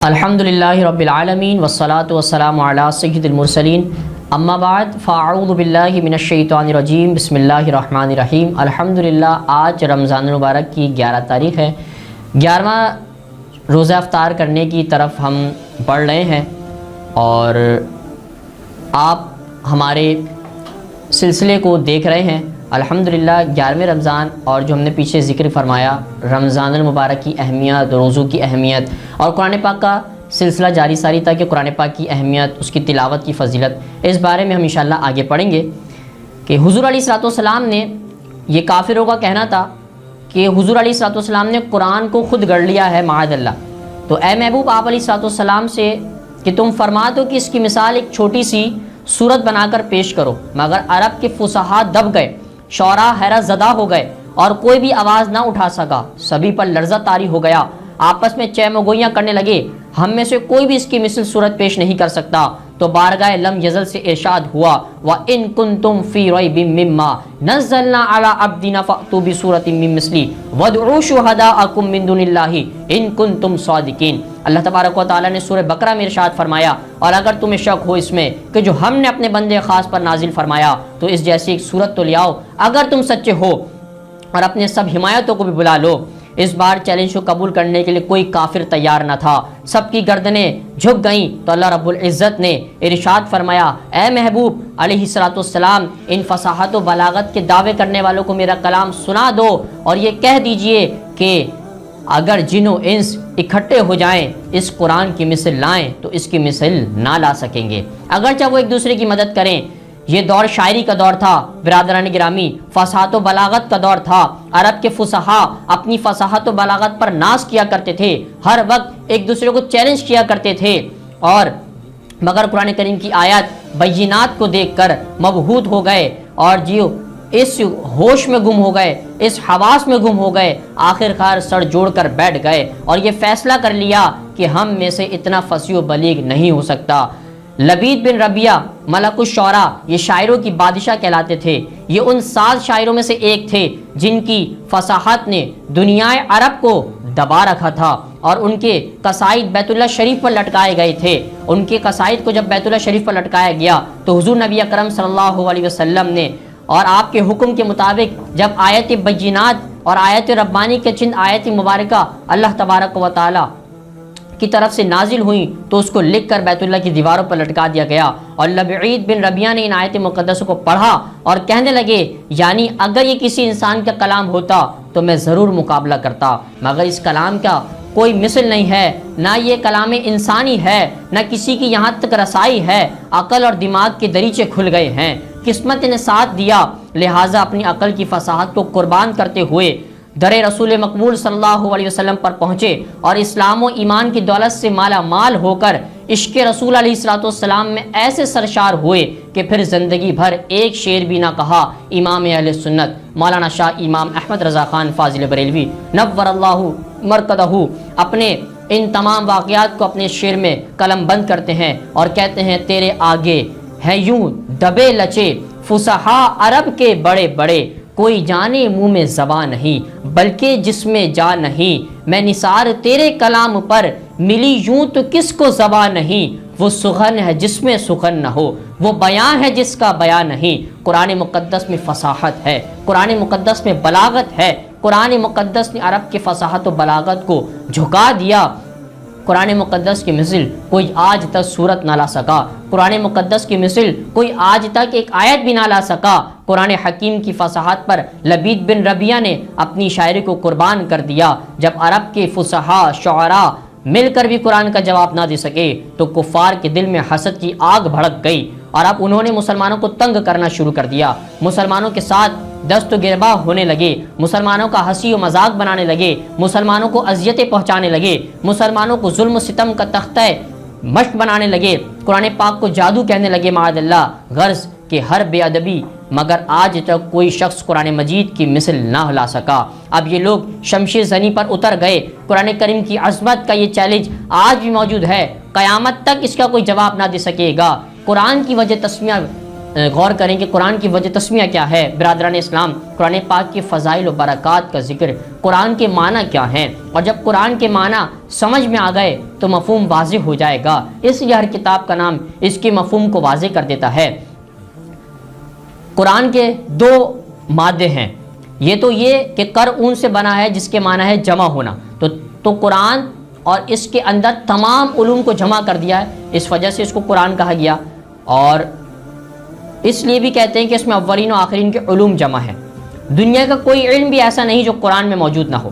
الحمدللہ رب العالمین والصلاة والسلام علی سید المرسلین اما بعد فاعوذ باللہ من الشیطان الرجیم بسم اللہ الرحمن الرحیم۔ الحمدللہ آج رمضان المبارک کی 11 تاریخ ہے۔ 11واں روزہ افطار کرنے کی طرف ہم بڑھ رہے ہیں اور آپ ہمارے سلسلے کو دیکھ رہے ہیں۔ الحمدللہ 11ویں رمضان اور جو ہم نے پیچھے ذکر فرمایا رمضان المبارک کی اہمیت، روزوں کی اہمیت اور قرآن پاک کا سلسلہ جاری ساری تھا کہ قرآن پاک کی اہمیت، اس کی تلاوت کی فضیلت، اس بارے میں ہم انشاءاللہ آگے پڑھیں گے کہ حضور علیہ الصلوۃ والسلام نے، یہ کافروں کا کہنا تھا کہ حضور علیہ الصلوۃ والسلام نے قرآن کو خود گڑھ لیا ہے معاذ اللہ، تو اے محبوب آپ علیہ الصلوۃ والسلام سے کہ تم فرما دو کہ اس کی مثال ایک چھوٹی سی صورت بنا کر پیش کرو، مگر عرب کے فصحاء دب گئے، شعراء حیرت زدہ ہو گئے اور کوئی بھی آواز نہ اٹھا سکا، سبھی پر لرزہ طاری ہو گیا، آپس میں چہمگوئیاں کرنے لگے، ہم میں سے کوئی بھی اس کی مثل صورت پیش نہیں کر سکتا۔ تو بارگاہ لم یزل سے ارشاد ہوا وَإِن كُنتُمْ فِي رَيْبٍ مِّمَّا نَزَّلْنَا عَلَىٰ عَبْدِنَا فَأْتُوا بِسُورَةٍ مِّن مِّثْلِهِ وَادْعُوا شُهَدَاءَكُم مِّن دُونِ اللَّهِ إِن كُنتُمْ صَادِقِينَ۔ اللہ تبارک و تعالیٰ نے سورہ بقرہ میں ارشاد فرمایا، اور اگر تمہیں شک ہو اس میں کہ جو ہم نے اپنے بندے خاص پر نازل فرمایا تو اس جیسی ایک صورت تو لے آؤ اگر تم سچے ہو، اور اپنے سب حمایتوں کو بھی بلا لو۔ اس بار چیلنج کو قبول کرنے کے لیے کوئی کافر تیار نہ تھا، سب کی گردنیں جھک گئیں، تو اللہ رب العزت نے ارشاد فرمایا اے محبوب علیہ الصلوۃ والسلام ان فصاحت و بلاغت کے دعوے کرنے والوں کو میرا کلام سنا دو اور یہ کہہ دیجئے کہ اگر جن و انس اکٹھے ہو جائیں اس قرآن کی مثل لائیں تو اس کی مثل نہ لا سکیں گے، اگرچہ وہ ایک دوسرے کی مدد کریں۔ یہ دور شاعری کا دور تھا برادران گرامی، فصاحت و بلاغت کا دور تھا۔ عرب کے فصحاء اپنی فصاحت و بلاغت پر ناز کیا کرتے تھے، ہر وقت ایک دوسرے کو چیلنج کیا کرتے تھے، اور مگر قرآن کریم کی آیات بینات کو دیکھ کر مبہوت ہو گئے اور اس ہوش میں گم ہو گئے، اس حواس میں گم ہو گئے، آخر کار سر جوڑ کر بیٹھ گئے اور یہ فیصلہ کر لیا کہ ہم میں سے اتنا فصیح و بلیغ نہیں ہو سکتا۔ لبید بن ربیہ ملک الشعراء، یہ شاعروں کی بادشاہ کہلاتے تھے، یہ ان 7 شاعروں میں سے ایک تھے جن کی فصاحت نے دنیا عرب کو دبا رکھا تھا، اور ان کے قصائد بیت اللہ شریف پر لٹکائے گئے تھے۔ ان کے قصائد کو جب بیت اللہ شریف پر لٹکایا گیا تو حضور نبی اکرم صلی اللہ علیہ وسلم نے اور آپ کے حکم کے مطابق جب آیت بینات اور آیت ربانی کے چند آیت مبارکہ اللہ تبارک و تعالی کی طرف سے نازل ہوئیں تو اس کو لکھ کر بیت اللہ کی دیواروں پر لٹکا دیا گیا، اور لبعید بن ربیہ نے ان آیت مقدسوں کو پڑھا اور کہنے لگے یعنی اگر یہ کسی انسان کا کلام ہوتا تو میں ضرور مقابلہ کرتا، مگر اس کلام کا کوئی مثل نہیں ہے، نہ یہ کلام انسانی ہے نہ کسی کی یہاں تک رسائی ہے، عقل اور دماغ کے دریچے کھل گئے ہیں، قسمت نے ساتھ دیا، لہٰذا اپنی عقل کی فصاحت کو قربان کرتے ہوئے در رسول مقبول صلی اللہ علیہ وسلم پر پہنچے اور اسلام و ایمان کی دولت سے مالا مال ہو کر عشق رسول علیہ الصلوۃ والسلام میں ایسے سرشار ہوئے کہ پھر زندگی بھر ایک شعر بھی نہ کہا۔ امام اہل سنت مولانا شاہ امام احمد رضا خان فاضل بریلوی نور اللہ مرکزہ اپنے ان تمام واقعات کو اپنے شعر میں قلم بند کرتے ہیں اور کہتے ہیں تیرے آگے ہیں یوں دبے لچے فصحاء عرب کے بڑے بڑے، کوئی جانے منہ میں زبان نہیں بلکہ جس میں جا نہیں، میں نثار تیرے کلام پر ملی یوں تو کس کو زبان نہیں، وہ سخن ہے جس میں سخن نہ ہو، وہ بیان ہے جس کا بیان نہیں۔ قرآن مقدس میں فصاحت ہے، قرآن مقدس میں بلاغت ہے، قرآن مقدس نے عرب کے فصاحت و بلاغت کو جھکا دیا۔ قرآن مقدس کی مثل کوئی آج تک صورت نہ لا سکا، قرآن مقدس کی مثل کوئی آج تک ایک آیت بھی نہ لا سکا۔ قرآن حکیم کی فصاحت پر لبید بن ربیہ نے اپنی شاعری کو قربان کر دیا۔ جب عرب کے فصحاء شعراء مل کر بھی قرآن کا جواب نہ دے سکے تو کفار کے دل میں حسد کی آگ بھڑک گئی، اور اب انہوں نے مسلمانوں کو تنگ کرنا شروع کر دیا، مسلمانوں کے ساتھ دست و گربا ہونے لگے، مسلمانوں کا ہنسی و مذاق بنانے لگے، مسلمانوں کو اذیتیں پہنچانے لگے، مسلمانوں کو ظلم و ستم کا تختہ مشق بنانے لگے، قرآن پاک کو جادو کہنے لگے معاذ اللہ، غرض کہ ہر بے ادبی، مگر آج تک کوئی شخص قرآن مجید کی مثل نہ لا سکا۔ اب یہ لوگ شمشیر زنی پر اتر گئے۔ قرآن کریم کی عظمت کا یہ چیلنج آج بھی موجود ہے، قیامت تک اس کا کوئی جواب نہ دے سکے گا۔ قرآن کی وجہ تسمیہ غور کریں کہ قرآن کی وجہ تسمیہ کیا ہے۔ برادران اسلام، قرآن پاک کی فضائل و برکات کا ذکر، قرآن کے معنی کیا ہیں، اور جب قرآن کے معنی سمجھ میں آ گئے تو مفہوم واضح ہو جائے گا۔ اس لیے ہر کتاب کا نام اس کے مفہوم کو واضح کر دیتا ہے۔ قرآن کے دو مادے ہیں، یہ تو یہ کہ کر اون سے بنا ہے جس کے معنی ہے جمع ہونا، تو قرآن اور اس کے اندر تمام علوم کو جمع کر دیا ہے، اس وجہ سے اس کو قرآن کہا گیا۔ اور اس لیے بھی کہتے ہیں کہ اس میں اولین و آخرین کے علوم جمع ہے۔ دنیا کا کوئی علم بھی ایسا نہیں جو قرآن میں موجود نہ ہو۔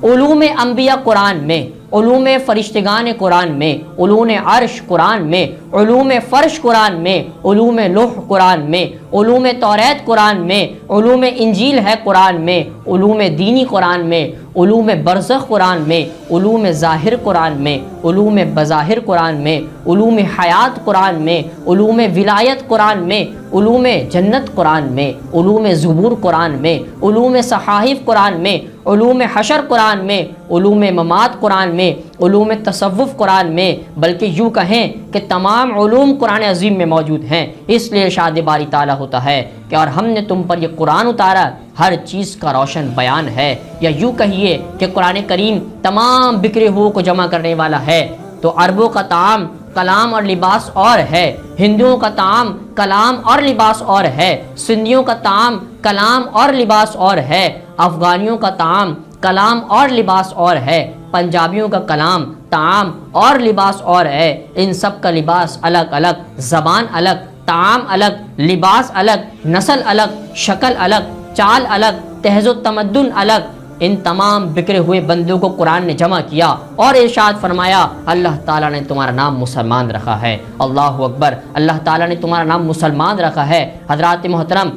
علوم انبیاء قرآن میں، علوم فرشتگان قرآن میں، علوم عرش قرآن میں، علوم فرش قرآن میں، علوم لوح قرآن میں، علوم توریت قرآن میں، علوم انجیل ہے قرآن میں، علوم دینی قرآن میں، علوم برزخ قرآن میں، علوم ظاہر قرآن میں، علوم بظاہر قرآن میں، علوم حیات قرآن میں، علوم ولایت قرآن میں، علوم جنت قرآن میں، علوم زبور قرآن میں، علوم صحائف قرآن میں، علوم حشر قرآن میں، علوم ممات قرآن میں، علوم تصوف قرآن میں، بلکہ یوں کہیں کہ تمام علوم قرآن عظیم میں موجود ہیں۔ اس لیے ارشاد باری تعالیٰ ہوتا ہے کہ اور ہم نے تم پر یہ قرآن اتارا ہر چیز کا روشن بیان ہے، یا یوں کہیے کہ قرآن کریم تمام بکھرے ہوئے کو جمع کرنے والا ہے۔ تو عربوں کا طعام کلام اور لباس اور ہے، ہندوؤں کا طعام کلام اور لباس اور ہے، سندھیوں کا طعام کلام اور لباس اور ہے، افغانیوں کا طعام کلام اور لباس اور ہے، پنجابیوں کا کلام طعام اور لباس اور ہے۔ ان سب کا لباس الگ الگ، زبان الگ، طعام الگ، لباس الگ، نسل الگ، شکل الگ، چال الگ، تہذیب و تمدن الگ۔ ان تمام بکھرے ہوئے بندوں کو قرآن نے جمع کیا اور ارشاد فرمایا اللہ تعالیٰ نے تمہارا نام مسلمان رکھا ہے۔ اللہ اکبر، اللہ تعالیٰ نے تمہارا نام مسلمان رکھا ہے۔ حضرات محترم،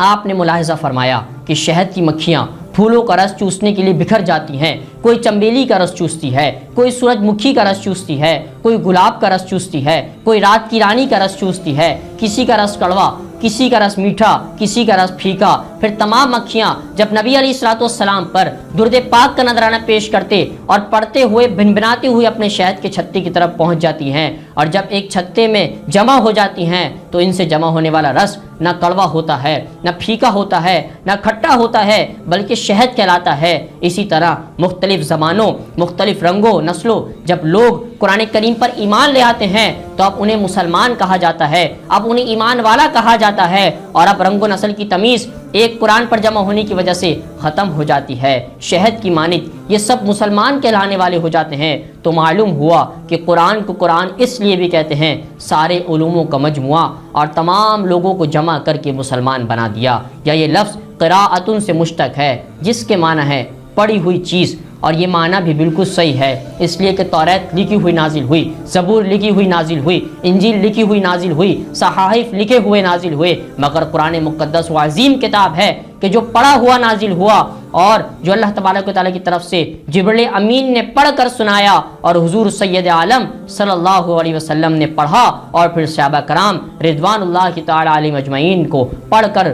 آپ نے ملاحظہ فرمایا کہ شہد کی مکھیاں پھولوں کا رس چوسنے کے لیے بکھر جاتی ہیں، کوئی چنبیلی کا رس چوستی ہے، کوئی سورج مکھی کا رس چوستی ہے، کوئی گلاب کا رس چوستی ہے، کوئی رات کی رانی کا رس چوستی ہے، کسی کا رس کڑوا، کسی کا رس میٹھا، کسی کا رس پھیکا۔ پھر تمام مکھیاں جب نبی علیہ الصلوۃ والسلام پر درود پاک کا نذرانہ پیش کرتے اور پڑھتے ہوئے بھنبھناتے ہوئے اپنے شہد کے چھتے کی طرف پہنچ جاتی ہیں، اور جب ایک چھتے میں جمع ہو جاتی ہیں تو ان سے جمع ہونے والا رس نہ کڑوا ہوتا ہے، نہ پھیکا ہوتا ہے، نہ کھٹا ہوتا ہے، بلکہ شہد کہلاتا ہے۔ اسی طرح مختلف زمانوں، مختلف رنگوں، نسلوں جب لوگ قرآن کریم پر ایمان لے آتے ہیں تو اب انہیں مسلمان کہا جاتا ہے، اب انہیں ایمان والا کہا جاتا ہے، اور اب رنگ و نسل کی تمیز ایک قرآن پر جمع ہونے کی وجہ سے ختم ہو جاتی ہے۔ شہد کی مانند یہ سب مسلمان کہلانے والے ہو جاتے ہیں۔ تو معلوم ہوا کہ قرآن کو قرآن اس لیے بھی کہتے ہیں، سارے علوموں کا مجموعہ، اور تمام لوگوں کو جمع کر کے مسلمان بنا دیا۔ یا یہ لفظ قراءتن سے مشتق ہے جس کے معنی ہے پڑھی ہوئی چیز، اور یہ معنی بھی بالکل صحیح ہے، اس لیے کہ توریت لکھی ہوئی نازل ہوئی، زبور لکھی ہوئی نازل ہوئی، انجیل لکھی ہوئی نازل ہوئی، صحائف لکھے ہوئے نازل ہوئے، مگر قرآن مقدس و عظیم کتاب ہے کہ جو پڑھا ہوا نازل ہوا، اور جو اللہ تبارک و تعالیٰ کی طرف سے جبریل امین نے پڑھ کر سنایا، اور حضور سید عالم صلی اللہ علیہ وسلم نے پڑھا، اور پھر صحابہ کرام رضوان اللہ تعالیٰ علیہم اجمعین کو پڑھ کر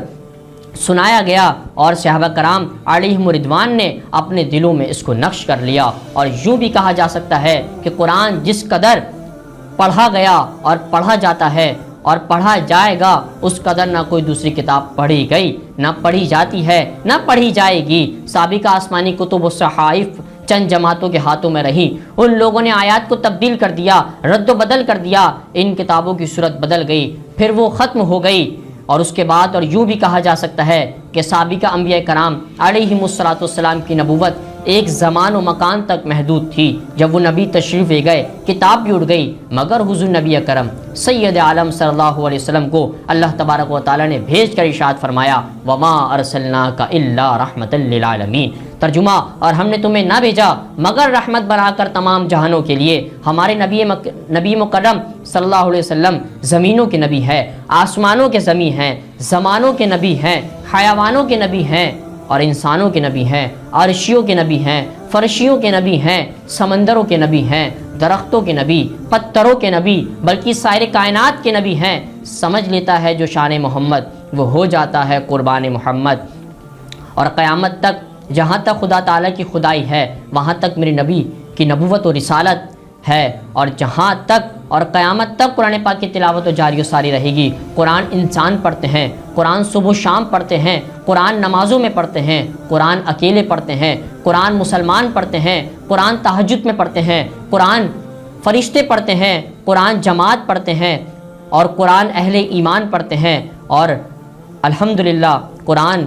سنایا گیا، اور صحابہ کرام علیہم رضوان نے اپنے دلوں میں اس کو نقش کر لیا۔ اور یوں بھی کہا جا سکتا ہے کہ قرآن جس قدر پڑھا گیا اور پڑھا جاتا ہے اور پڑھا جائے گا، اس قدر نہ کوئی دوسری کتاب پڑھی گئی، نہ پڑھی جاتی ہے، نہ پڑھی جائے گی۔ سابقہ آسمانی کتب و صحائف چند جماعتوں کے ہاتھوں میں رہی، ان لوگوں نے آیات کو تبدیل کر دیا، رد و بدل کر دیا، ان کتابوں کی صورت بدل گئی، پھر وہ ختم ہو گئی۔ اور اس کے بعد اور یوں بھی کہا جا سکتا ہے کہ سابقہ انبیاء کرام علیہم الصلوۃ والسلام کی نبوت ایک زمان و مکان تک محدود تھی۔ جب وہ نبی تشریف لے گئے کتاب بھی اڑ گئی، مگر حضور نبی اکرم سید عالم صلی اللہ علیہ وسلم کو اللہ تبارک و تعالیٰ نے بھیج کر ارشاد فرمایا وما ارسلناک الا رحمۃ للعالمین، ترجمہ اور ہم نے تمہیں نہ بھیجا مگر رحمت بنا کر تمام جہانوں کے لیے۔ ہمارے نبی مکرم صلی اللہ علیہ وسلم زمینوں کے نبی ہے، آسمانوں کے زمین ہیں، زمانوں کے نبی ہیں، حیوانوں کے نبی ہیں، اور انسانوں کے نبی ہیں، عرشیوں کے نبی ہیں، فرشیوں کے نبی ہیں، سمندروں کے نبی ہیں، درختوں کے نبی، پتھروں کے نبی، بلکہ سائر کائنات کے نبی ہیں۔ سمجھ لیتا ہے جو شان محمد وہ ہو جاتا ہے قربان محمد۔ اور قیامت تک جہاں تک خدا تعالیٰ کی خدائی ہے وہاں تک میرے نبی کی نبوت و رسالت ہے اور جہاں تک اور قیامت تک قرآن پاک کی تلاوت و جاری و ساری رہے گی۔ قرآن انسان پڑھتے ہیں، قرآن صبح و شام پڑھتے ہیں، قرآن نمازوں میں پڑھتے ہیں، قرآن اکیلے پڑھتے ہیں، قرآن مسلمان پڑھتے ہیں، قرآن تہجد میں پڑھتے ہیں، قرآن فرشتے پڑھتے ہیں، قرآن جماعت پڑھتے ہیں، اور قرآن اہل ایمان پڑھتے ہیں۔ اور الحمدللہ قرآن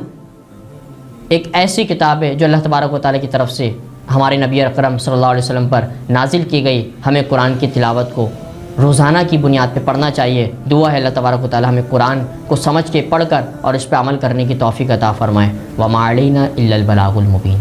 ایک ایسی کتاب ہے جو اللہ تبارک و تعالیٰ کی طرف سے ہمارے نبی اکرم صلی اللہ علیہ وسلم پر نازل کی گئی۔ ہمیں قرآن کی تلاوت کو روزانہ کی بنیاد پہ پڑھنا چاہیے۔ دعا ہے اللہ تبارک و تعالیٰ ہمیں قرآن کو سمجھ کے پڑھ کر اور اس پہ عمل کرنے کی توفیق عطا فرمائے۔ وما علینا الا البلاغ المبین۔